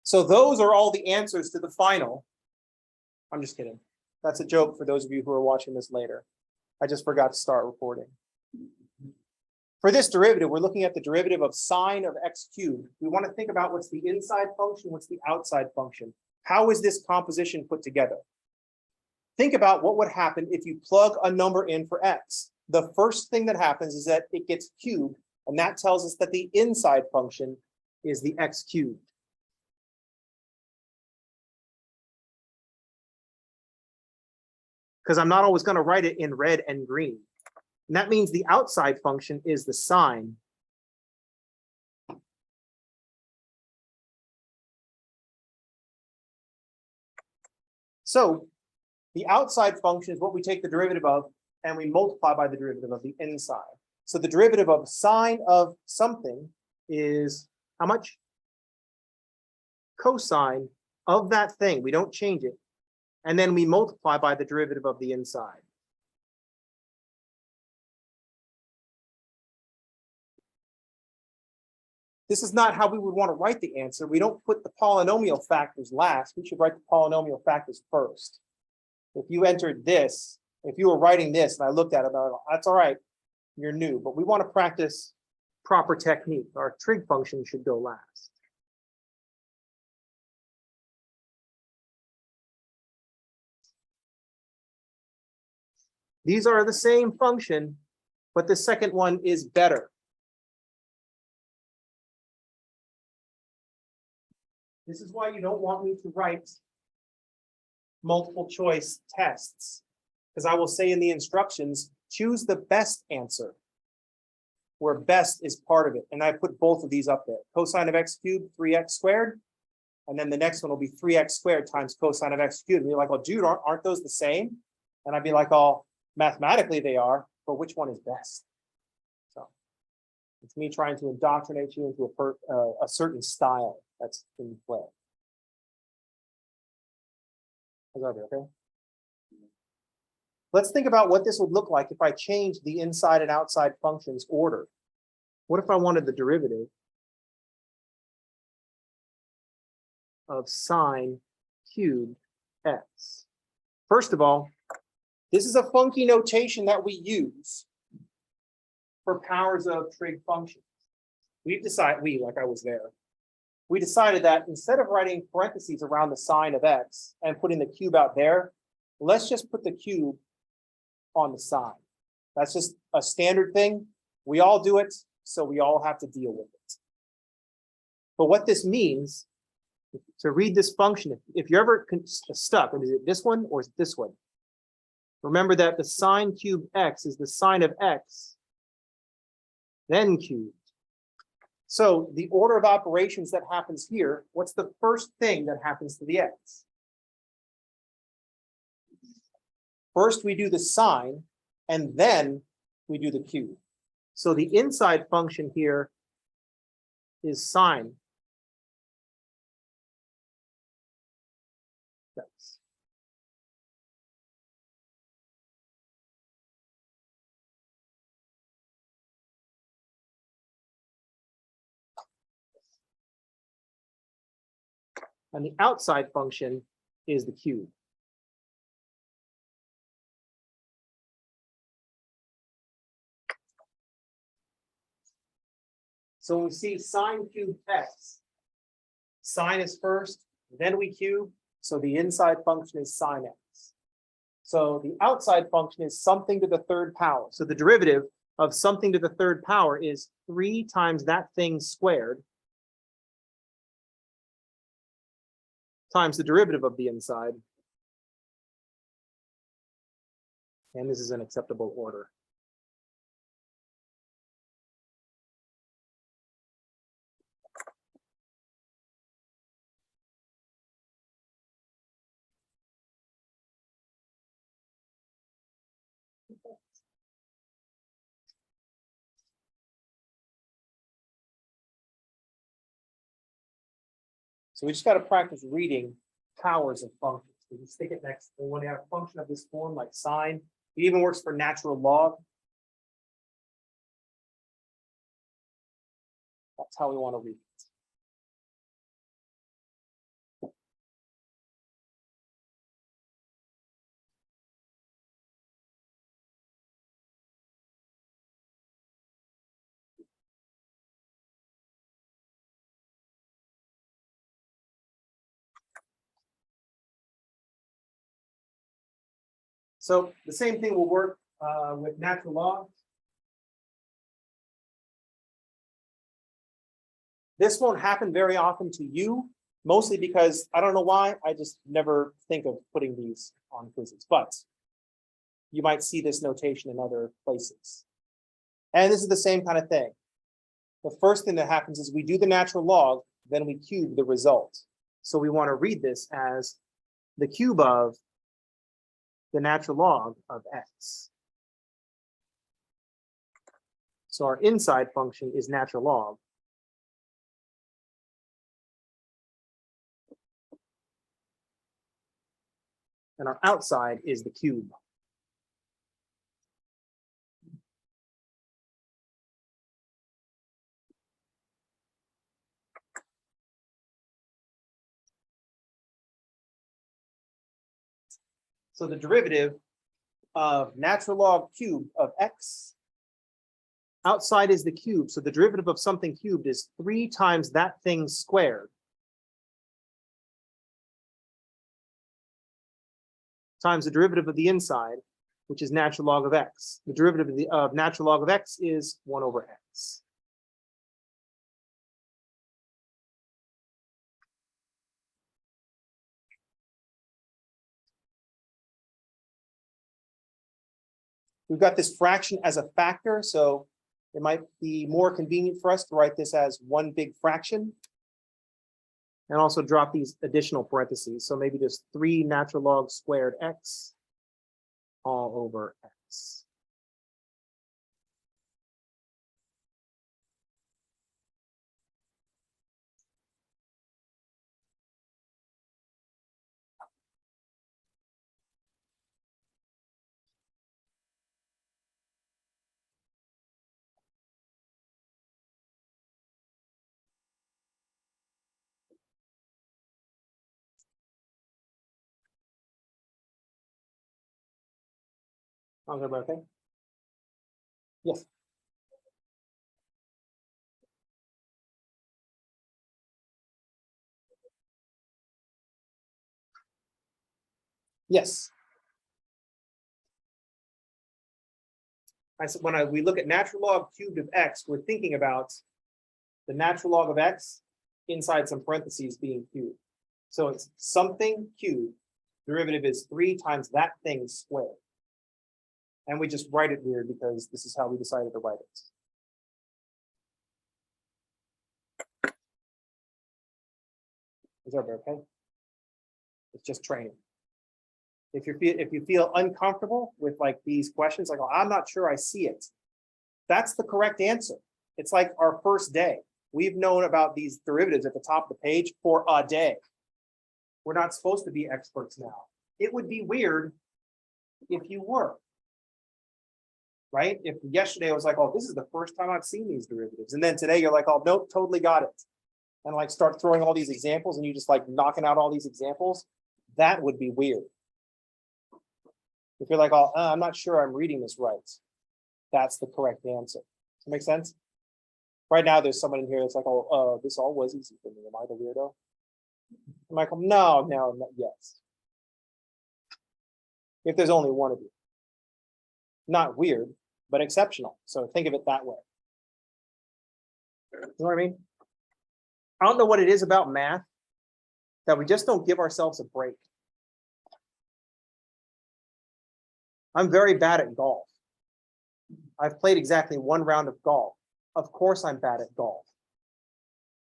So those are all the answers to the final. I'm just kidding. That's a joke for those of you who are watching this later. I just forgot to start recording. For this derivative, we're looking at the derivative of sine of x cubed. We want to think about what's the inside function, what's the outside function. How is this composition put together? Think about what would happen if you plug a number in for x. The first thing that happens is that it gets cubed, and that tells us that the inside function is the x cubed. Because I'm not always going to write it in red and green. And that means the outside function is the sine. So the outside function is what we take the derivative of, and we multiply by the derivative of the inside. So the derivative of sine of something is how much? Cosine of that thing. We don't change it. And then we multiply by the derivative of the inside. This is not how we would want to write the answer. We don't put the polynomial factors last. We should write the polynomial factors first. If you entered this, if you were writing this and I looked at it, that's all right, you're new. But we want to practice proper technique. Our trig function should go last. These are the same function, but the second one is better. This is why you don't want me to write multiple choice tests, because I will say in the instructions, choose the best answer, where best is part of it. And I put both of these up there. Cosine of x cubed, 3x squared. And then the next one will be 3x squared times cosine of x cubed. And you're like, well, dude, aren't those the same? And I'd be like, oh, mathematically they are, but which one is best? So it's me trying to indoctrinate you into a certain style that's in play. Is that okay? Let's think about what this would look like if I changed the inside and outside functions order. What if I wanted the derivative of sine cubed x? First of all, this is a funky notation that we use for powers of trig functions. We've decided, like I was there, we decided that instead of writing parentheses around the sine of x and putting the cube out there, let's just put the cube on the sine. That's just a standard thing. We all do it, so we all have to deal with it. But what this means, to read this function, if you're ever stuck, is it this one or is it this one? Remember that the sine cubed x is the sine of x, then cubed. So the order of operations that happens here, what's the first thing that happens to the x? First, we do the sine, and then we do the cube. So the inside function here is sine. Yes. And the outside function is the cube. So when we see sine cubed x, sine is first, then we cube, so the inside function is sine x. So the outside function is something to the third power. So the derivative of something to the third power is 3 times that thing squared times the derivative of the inside. And this is an acceptable order. So we just got to practice reading powers of functions. We can stick it next. And when you have a function of this form, like sine, it even works for natural log. That's how we want to read it. So the same thing will work with natural log. This won't happen very often to you, mostly because I don't know why, I just never think of putting these on quizzes, but you might see this notation in other places. And this is the same kind of thing. The first thing that happens is we do the natural log, then we cube the result. So we want to read this as the cube of the natural log of x. So our inside function is natural log. And our outside is the cube. So the derivative of natural log cubed of x, outside is the cube. So the derivative of something cubed is 3 times that thing squared times the derivative of the inside, which is natural log of x. The derivative of natural log of x is 1 over x. We've got this fraction as a factor, so it might be more convenient for us to write this as one big fraction and also drop these additional parentheses. So maybe just 3 natural log squared x all over x. Okay. Yes. Yes. I said when we look at natural log cubed of x, we're thinking about the natural log of x inside some parentheses being cubed. So it's something cubed. Derivative is 3 times that thing squared. And we just write it weird because this is how we decided to write it. Is that okay? It's just training. If you feel uncomfortable with like these questions, like, oh, I'm not sure I see it, that's the correct answer. It's like our first day. We've known about these derivatives at the top of the page for a day. We're not supposed to be experts now. It would be weird if you were. Right? If yesterday I was like, oh, this is the first time I've seen these derivatives. And then today you're like, oh, nope, totally got it. And like start throwing all these examples and you just like knocking out all these examples. That would be weird. If you're like, oh, I'm not sure I'm reading this right. That's the correct answer. Does that make sense? Right now, there's someone in here that's like, oh, this all was easy for me. Am I the weirdo? Michael, no, yes. If there's only one of you. Not weird, but exceptional. So think of it that way. You know what I mean? I don't know what it is about math that we just don't give ourselves a break. I'm very bad at golf. I've played exactly 1 round of golf. Of course I'm bad at golf.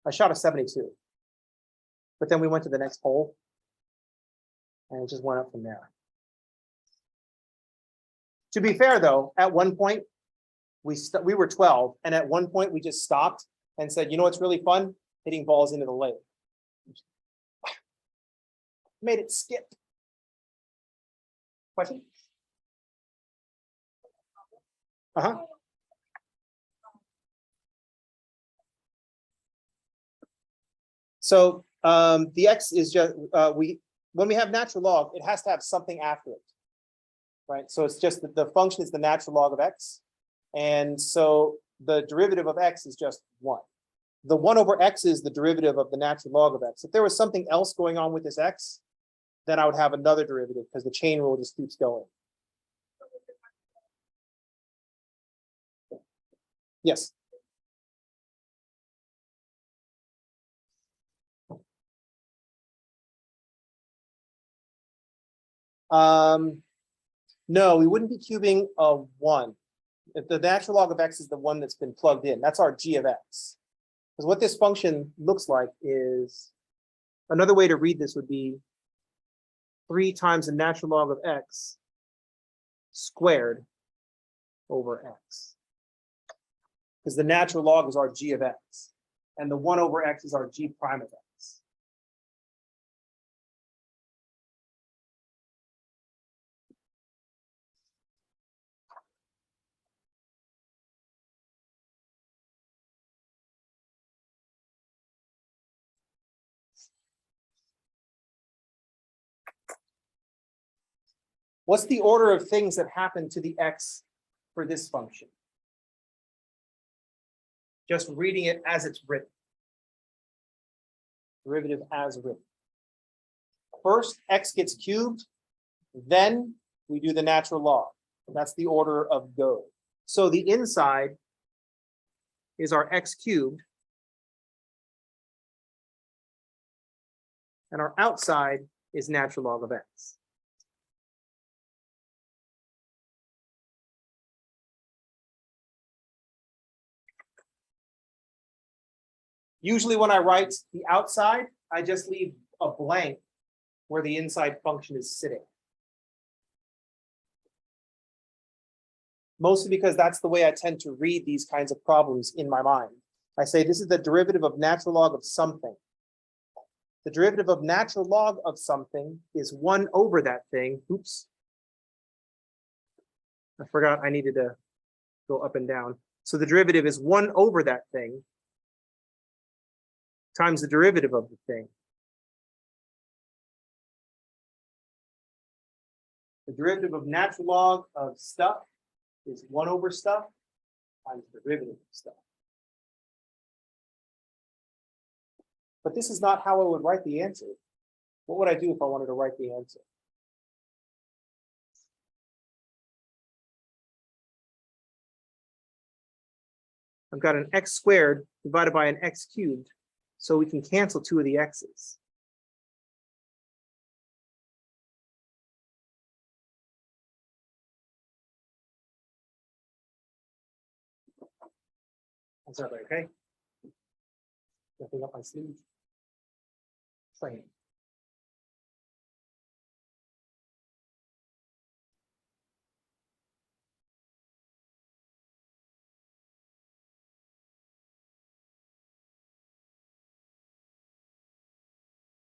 I shot a 72. But then we went to the next hole and it just went up from there. To be fair though, at one point we were 12 and at one point we just stopped and said, you know what's really fun? Hitting balls into the lake. Made it skip. Question? So the x is just when we have natural log, it has to have something after it, right? So it's just that the function is the natural log of x, and so the derivative of x is just 1. The 1 over x is the derivative of the natural log of x. If there was something else going on with this x, then I would have another derivative because the chain rule just keeps going. Yes. No, we wouldn't be cubing a 1. If the natural log of x is the one that's been plugged in, that's our g of x. Because what this function looks like is, another way to read this would be 3 times the natural log of x squared over x. Because the natural log is our g of x, and the 1 over x is our g prime of x. What's the order of things that happen to the x for this function? Just reading it as it's written. Derivative as written. First, x gets cubed, then we do the natural log. That's the order of go. So the inside is our x cubed, and our outside is natural log of x. Usually when I write the outside, I just leave a blank where the inside function is sitting. Mostly because that's the way I tend to read these kinds of problems in my mind. I say this is the derivative of natural log of something. The derivative of natural log of something is 1 over that thing. Oops. I forgot I needed to go up and down. So the derivative is 1 over that thing times the derivative of the thing. The derivative of natural log of stuff is 1 over stuff times the derivative of stuff. But this is not how I would write the answer. What would I do if I wanted to write the answer? I've got an x squared divided by an x cubed, so we can cancel 2 of the x's. Is that okay? Nothing up my sleeve. Training.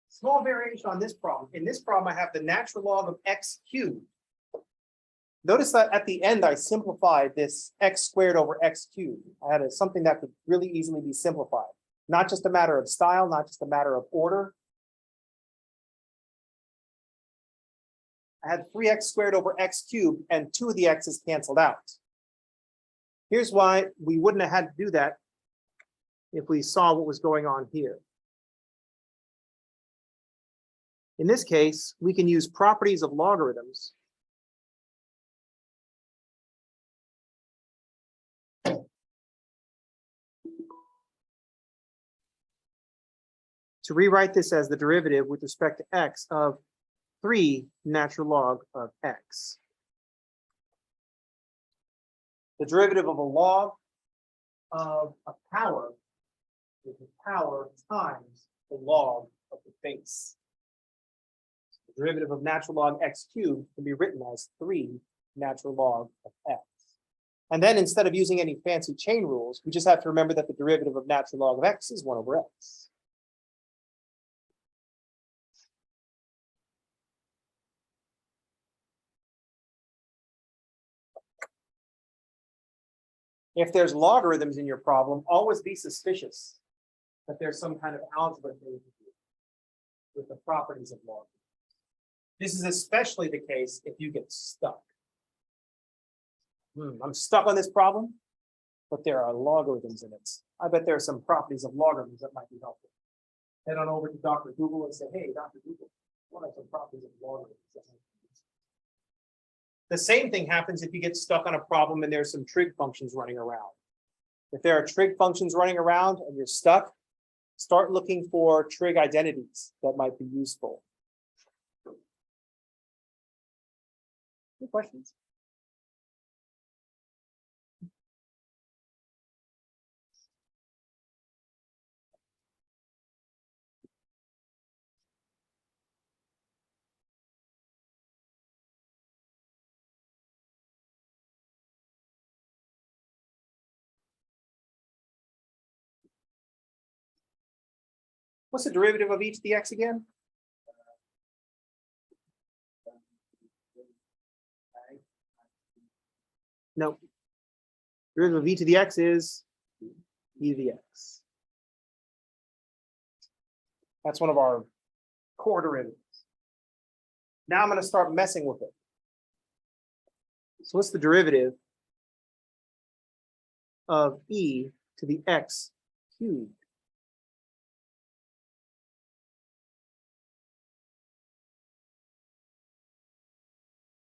Small variation on this problem. In this problem, I have the natural log of x cubed. Notice that at the end, I simplified this x squared over x cubed. I had something that could really easily be simplified. Not just a matter of style, not just a matter of order. I had 3x squared over x cubed, and 2 of the x's canceled out. Here's why we wouldn't have had to do that if we saw what was going on here. In this case, we can use properties of logarithms to rewrite this as the derivative with respect to x of 3 natural log of x. The derivative of a log of a power is the power times the log of the base. The derivative of natural log x cubed can be written as 3 natural log of x. And then instead of using any fancy chain rules, we just have to remember that the derivative of natural log of x is 1 over x. If there's logarithms in your problem, always be suspicious that there's some kind of algebra thing to do with the properties of logarithms. This is especially the case if you get stuck. I'm stuck on this problem, but there are logarithms in it. I bet there are some properties of logarithms that might be helpful. Head on over to Dr. Google and say, hey, Dr. Google, what are some properties of logarithms? The same thing happens if you get stuck on a problem and there's some trig functions running around. If there are trig functions running around and you're stuck, start looking for trig identities that might be useful. Any questions? What's the derivative of e to the x again? No. Derivative of e to the x is e to the x. That's one of our core derivatives. Now I'm going to start messing with it. So what's the derivative of e to the x cubed?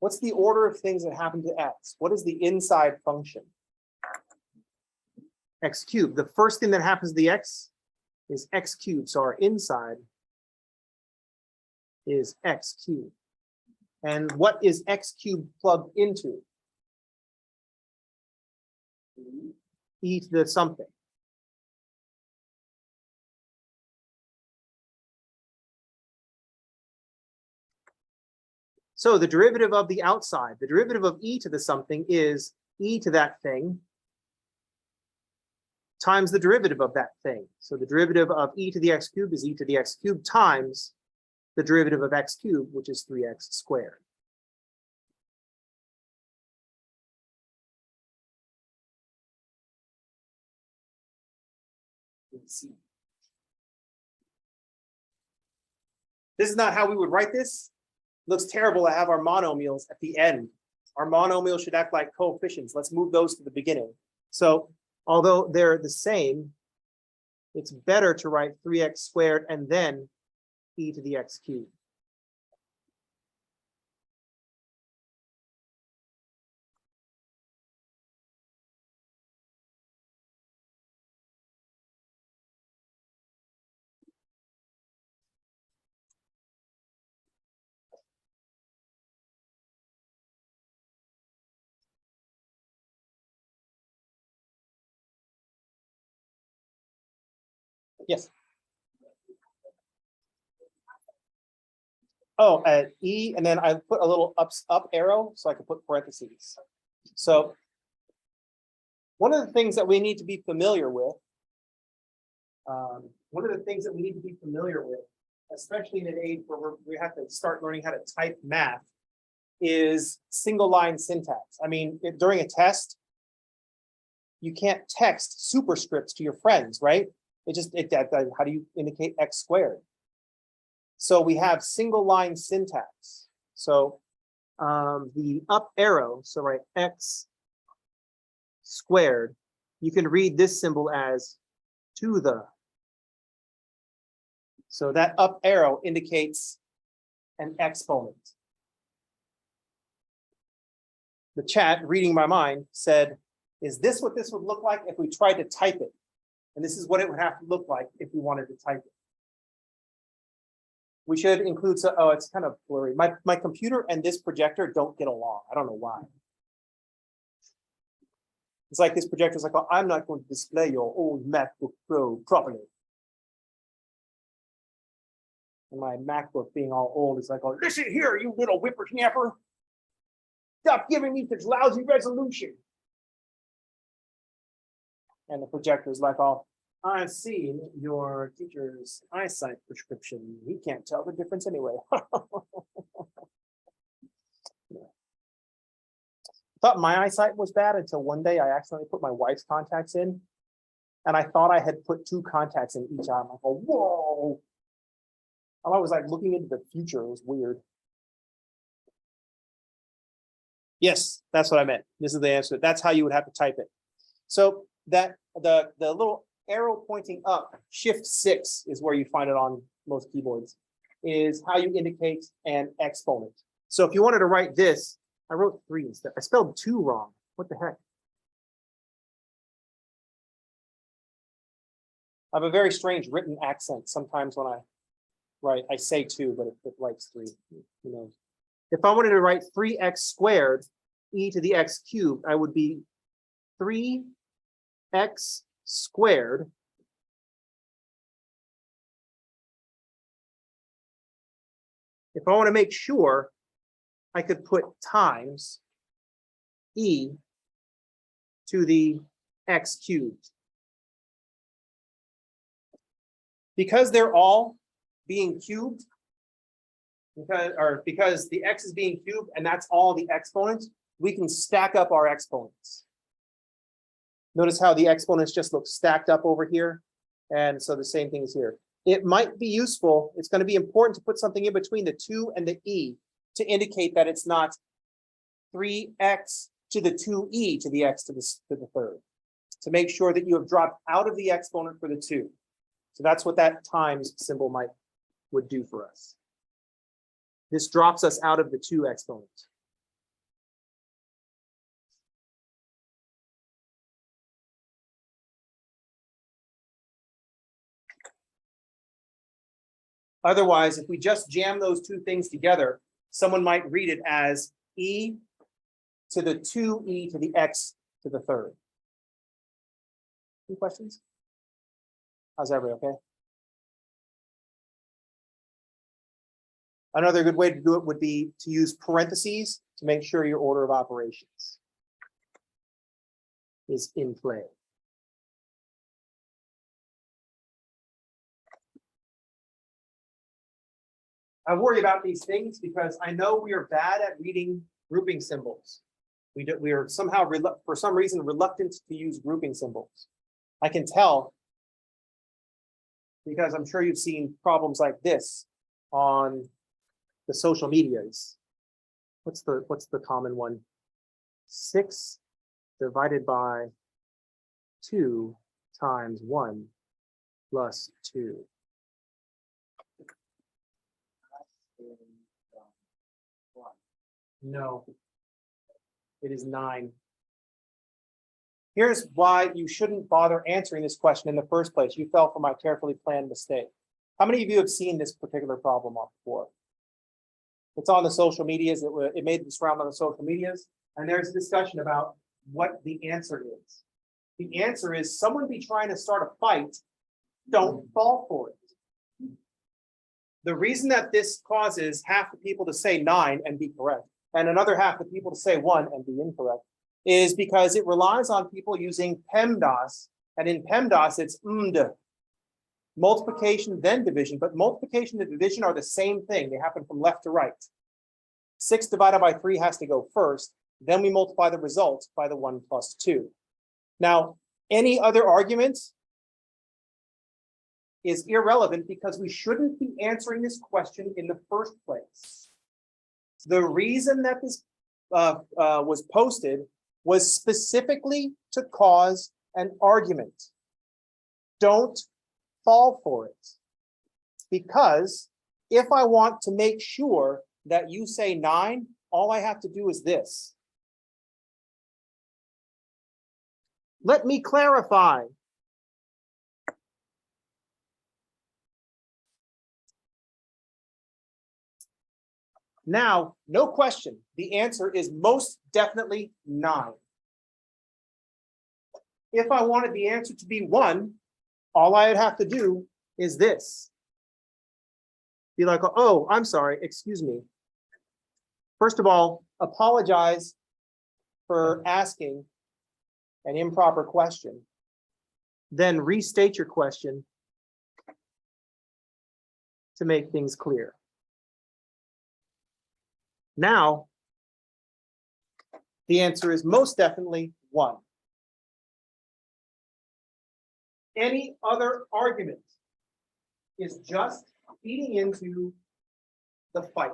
What's the order of things that happen to x? What is the inside function? X cubed. The first thing that happens to the x is x cubed. So our inside is x cubed. And what is x cubed plugged into? E to the something. So the derivative of the outside, the derivative of e to the something is e to that thing times the derivative of that thing. So the derivative of e to the x cubed is e to the x cubed times the derivative of x cubed, which is 3x squared. This is not how we would write this. Looks terrible to have our monomials at the end. Our monomials should act like coefficients. Let's move those to the beginning. So although they're the same, it's better to write 3x squared and then e to the x cubed. Yes. Oh, E, and then I put a little up arrow so I can put parentheses. So one of the things that we need to be familiar with, especially in an age where we have to start learning how to type math, is single line syntax. I mean, during a test, you can't text superscripts to your friends, right? How do you indicate x squared? So we have single line syntax. So the up arrow, so right, x squared, you can read this symbol as to the. So that up arrow indicates an exponent. The chat, reading my mind, said, is this what this would look like if we tried to type it? And this is what it would have to look like if we wanted to type it. We should include, oh, it's kind of blurry. My computer and this projector don't get along. I don't know why. It's like this projector is like, oh, I'm not going to display your old MacBook Pro properly. And my MacBook being all old is like, oh, listen here, you little whippersnapper. Stop giving me this lousy resolution. And the projector is like, oh, I've seen your teacher's eyesight prescription. He can't tell the difference anyway. Yeah. I thought my eyesight was bad until one day I accidentally put my wife's contacts in. And I thought I had put 2 contacts in each eye. I'm like, oh, whoa. I was like looking into the future. It was weird. Yes, that's what I meant. This is the answer. That's how you would have to type it. So that the little arrow pointing up, shift 6 is where you find it on most keyboards, is how you indicate an exponent. So if you wanted to write this, I wrote 3 instead. I spelled 2 wrong. What the heck? I have a very strange written accent. Sometimes when I write, I say 2, but it writes 3. Who knows? If I wanted to write 3x squared e to the x cubed, I would be 3x squared if I want to make sure, I could put times e to the x cubed. Because they're all being cubed, because the x is being cubed and that's all the exponents, we can stack up our exponents. Notice how the exponents just look stacked up over here. And so the same thing is here. It might be useful, it's going to be important to put something in between the 2 and the e to indicate that it's not 3x to the 2e to the x to the third, to make sure that you have dropped out of the exponent for the 2. So that's what that times symbol would do for us. This drops us out of the 2 exponent. Otherwise, if we just jam those 2 things together, someone might read it as e to the 2e to the x to the third. Any questions? How's everybody okay? Another good way to do it would be to use parentheses to make sure your order of operations is in play. I worry about these things because I know we are bad at reading grouping symbols. We are somehow, for some reason, reluctant to use grouping symbols. I can tell because I'm sure you've seen problems like this on the social medias. What's the common one? 6 divided by 2 times 1 plus 2. No, it is 9. Here's why you shouldn't bother answering this question in the first place. You fell for my carefully planned mistake. How many of you have seen this particular problem before? It's on the social medias. It made this round on the social medias, and there's a discussion about what the answer is. The answer is someone be trying to start a fight, don't fall for it. The reason that this causes half the people to say 9 and be correct, and another half the people to say 1 and be incorrect, is because it relies on people using PEMDAS, and in PEMDAS it's multiplication then division, but multiplication and division are the same thing. They happen from left to right. 6 divided by 3 has to go first, then we multiply the result by the 1 plus 2. Now, any other argument is irrelevant because we shouldn't be answering this question in the first place. The reason that this was posted was specifically to cause an argument. Don't fall for it. Because if I want to make sure that you say 9, all I have to do is this. Let me clarify. Now, no question, the answer is most definitely 9. If I wanted the answer to be 1, all I'd have to do is this. Be like, oh, I'm sorry, excuse me. First of all, apologize for asking an improper question. Then restate your question to make things clear. Now, the answer is most definitely 1. Any other argument is just feeding into the fight.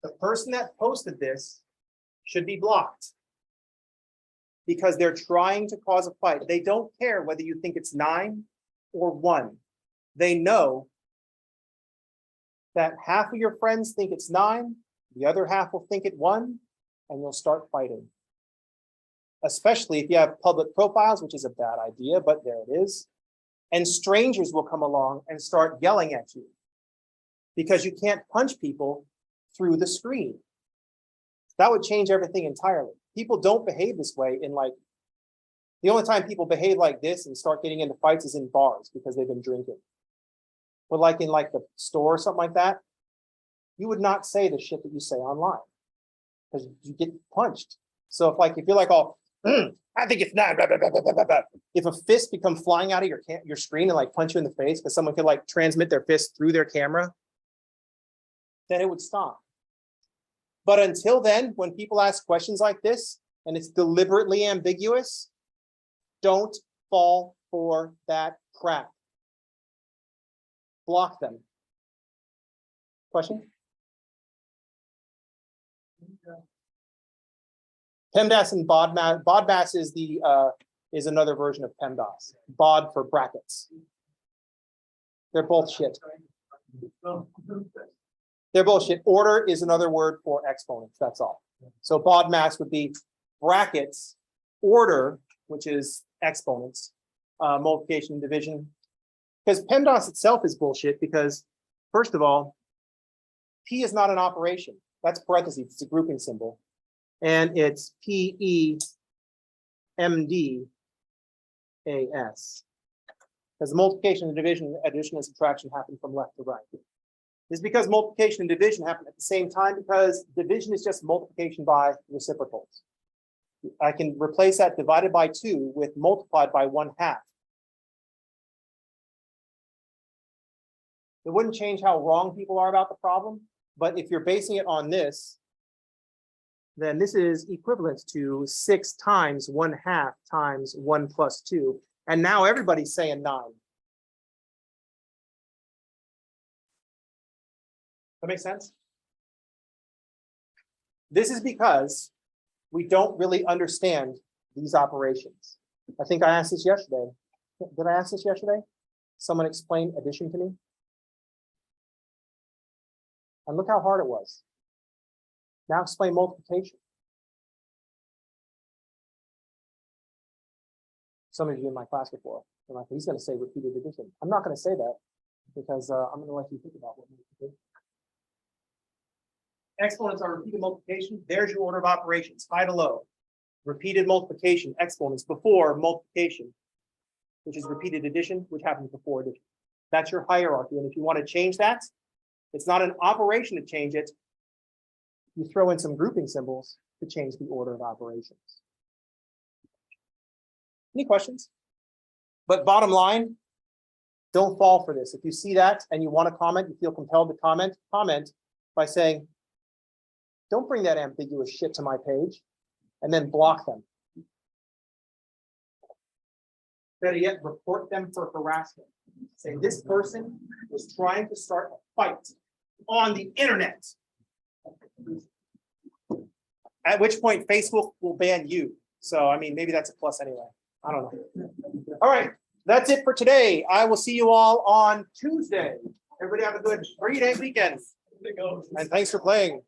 The person that posted this should be blocked because they're trying to cause a fight. They don't care whether you think it's 9 or 1. They know that half of your friends think it's 9, the other half will think it 1, and you'll start fighting. Especially if you have public profiles, which is a bad idea, but there it is. and strangers will come along and start yelling at you because you can't punch people through the screen. That would change everything entirely. People don't behave this way in like, the only time people behave like this and start getting into fights is in bars because they've been drinking. But like in like the store or something like that, you would not say the shit that you say online because you get punched. So if you're like, oh, I think it's not, blah, blah, blah, blah, blah, blah. If a fist become flying out of your screen and like punch you in the face because someone could like transmit their fist through their camera, then it would stop. But until then, when people ask questions like this and it's deliberately ambiguous, don't fall for that crap. Block them. Question? PEMDAS and BODMAS. BODMAS is another version of PEMDAS. BOD for brackets. They're both shit. They're bullshit. Order is another word for exponents. That's all. So BODMAS would be brackets, order, which is exponents, multiplication and division. Because PEMDAS itself is bullshit because, first of all, P is not an operation. That's parentheses. It's a grouping symbol. And it's PEMDAS. Because multiplication and division, addition and subtraction happen from left to right. This is because multiplication and division happen at the same time because division is just multiplication by reciprocals. I can replace that divided by 2 with multiplied by 1/2. It wouldn't change how wrong people are about the problem, but if you're basing it on this, then this is equivalent to 6 times 1/2 times 1 plus 2. And now everybody's saying 9. That makes sense? This is because we don't really understand these operations. I think I asked this yesterday. Did I ask this yesterday? Someone explain addition to me. And look how hard it was. Now explain multiplication. Some of you in my class before, they're like, he's going to say repeated addition. I'm not going to say that because I'm going to let you think about what multiplication. Exponents are repeated multiplication. There's your order of operations, high to low. Repeated multiplication, exponents before multiplication, which is repeated addition, which happens before addition. That's your hierarchy. And if you want to change that, it's not an operation to change it. You throw in some grouping symbols to change the order of operations. Any questions? But bottom line, don't fall for this. If you see that and you want to comment, you feel compelled to comment by saying, don't bring that ambiguous shit to my page, and then block them. Better yet, report them for harassment. Say this person was trying to start a fight on the internet. At which point Facebook will ban you. So, I mean, maybe that's a plus anyway. I don't know. All right, that's it for today. I will see you all on Tuesday. Everybody have a good 3-day weekend. And thanks for playing.